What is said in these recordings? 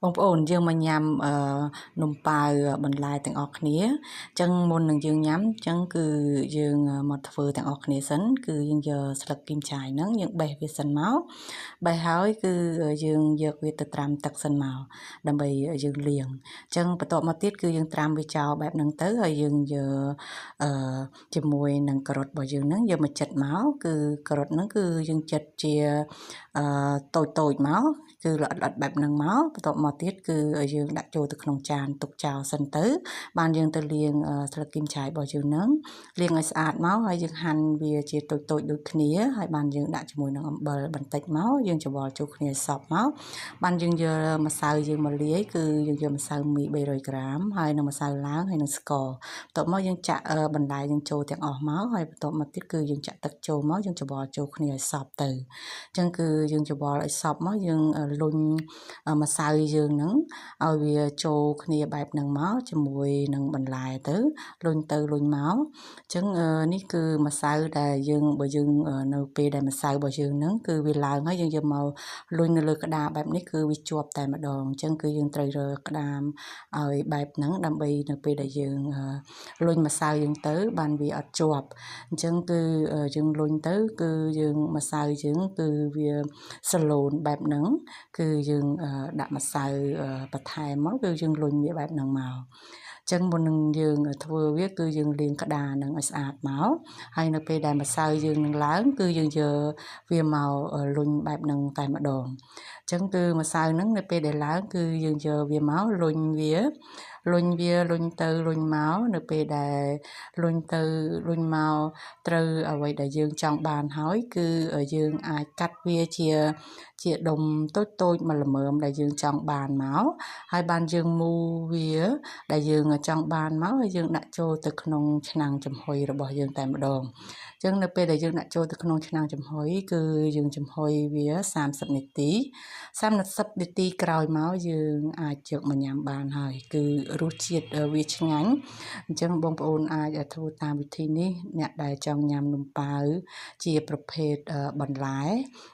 បងប្អូនយើងមកញ៉ាំនំប៉ាវបន្លែទាំងអស់គ្នាចឹងមុននឹងយើងញ៉ាំចឹងគឺយើងមកធ្វើទាំងអស់គ្នាសិនគឺយើងយកស្លឹកគីមឆាយហ្នឹងយើងបេះវាសិនមកបេះហើយគឺយើងយកវាទៅត្រាំទឹកសិនមកដើម្បីយើងលាងចឹងបន្ទាប់មកទៀតគឺយើងត្រាំវាចោលបែបហ្នឹងទៅហើយយើងយកជាមួយនឹងការ៉ុតរបស់យើងហ្នឹងយកមកចិតមកគឺការ៉ុតហ្នឹងគឺយើងចិតជាតូចមកគឺល្អិតបែបហ្នឹងមកបន្ទាប់មកទៀតគឺយើងដាក់ចូលទៅក្នុងចានទុកចោលសិនទៅបានយើងទៅលាងស្លឹកគីមឆាយរបស់យើងហ្នឹងលាងឲ្យស្អាតមកហើយយើងហាន់វាជាតូចដូចគ្នាហើយបានយើងដាក់ជាមួយនឹងអំបិលបន្តិចមកយើងច្របល់ចូលគ្នាសព្វមកបានយើងយកម្សៅយើងមកលាយគឺយើងយកម្សៅមី300ក្រាមហើយនឹងម្សៅឡើងហើយនឹងស្ករបន្ទាប់មកយើងចាក់បន្លែយើងចូលទាំងអស់មកហើយបន្ទាប់មកទៀតគឺយើងចាក់ទឹកចូលមកយើងច្របល់ចូលគ្នាឲ្យសព្វទៅអញ្ចឹងគឺយើងច្របល់ឲ្យសព្វមកយើងលុញម្សៅយើងហ្នឹងឲ្យវាចូលគ្នាបែបហ្នឹងមកជាមួយនឹងបន្លែទៅលុញទៅលុញមកអញ្ចឹងនេះគឺម្សៅដែលយើងបើយើងនៅពេលដែលម្សៅរបស់យើងហ្នឹងគឺវាឡើងហើយយើងយកមកលុញនៅលើក្តារបែបនេះគឺវាជាប់តែម្ដងអញ្ចឹងគឺយើងត្រូវរើក្តាមឲ្យបែបហ្នឹងដើម្បីនៅពេលដែលយើងលុញម្សៅយើងទៅបានវាអត់ជាប់អញ្ចឹងគឺយើងលុញទៅគឺយើងម្សៅយើងគឺវាសឡូនបែបហ្នឹងគឺយើងដាក់ម្សៅបន្ថែមមកគឺយើងលុញវាបែបហ្នឹងមកចឹងមុននឹងយើងធ្វើវាគឺយើងលាងក្តារនឹងឲ្យស្អាតមកហើយនៅពេលដែលម្សៅយើងនឹងឡើងគឺយើងយកវាមកលុញបែបហ្នឹងតែម្ដងចឹងគឺម្សៅហ្នឹងនៅពេលដែលឡើងគឺយើងយកវាមកលុញវាលុញទៅលុញមកនៅពេលដែលលុញទៅលុញមកត្រូវអ្វីដែលយើងចង់បានហើយគឺយើងអាចកាត់វាជាដុំតូចមកល្មមដែលយើងចង់បានមកហើយបានយើងមូរវាដែលយើងចង់បានមកហើយយើងដាក់ចូលទៅក្នុងឆ្នាំងចំហុយរបស់យើងតែម្ដងអញ្ចឹងនៅពេលដែលយើងដាក់ចូលទៅក្នុងឆ្នាំងចំហុយគឺយើងចំហុយវា30នាទី30នាទីក្រោយមកយើងអាចយកមកញ៉ាំបានហើយគឺរសជាតិវាឆ្ងាញ់អញ្ចឹងបងប្អូនអាចធ្វើតាមវិធីនេះអ្នកដែលចង់ញ៉ាំនំប៉ាវជាប្រភេទបន្លែ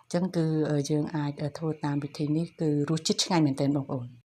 អញ្ចឹងគឺយើងអាចធ្វើតាមវិធីនេះគឺរសជាតិឆ្ងាញ់មែនទែនបងប្អូន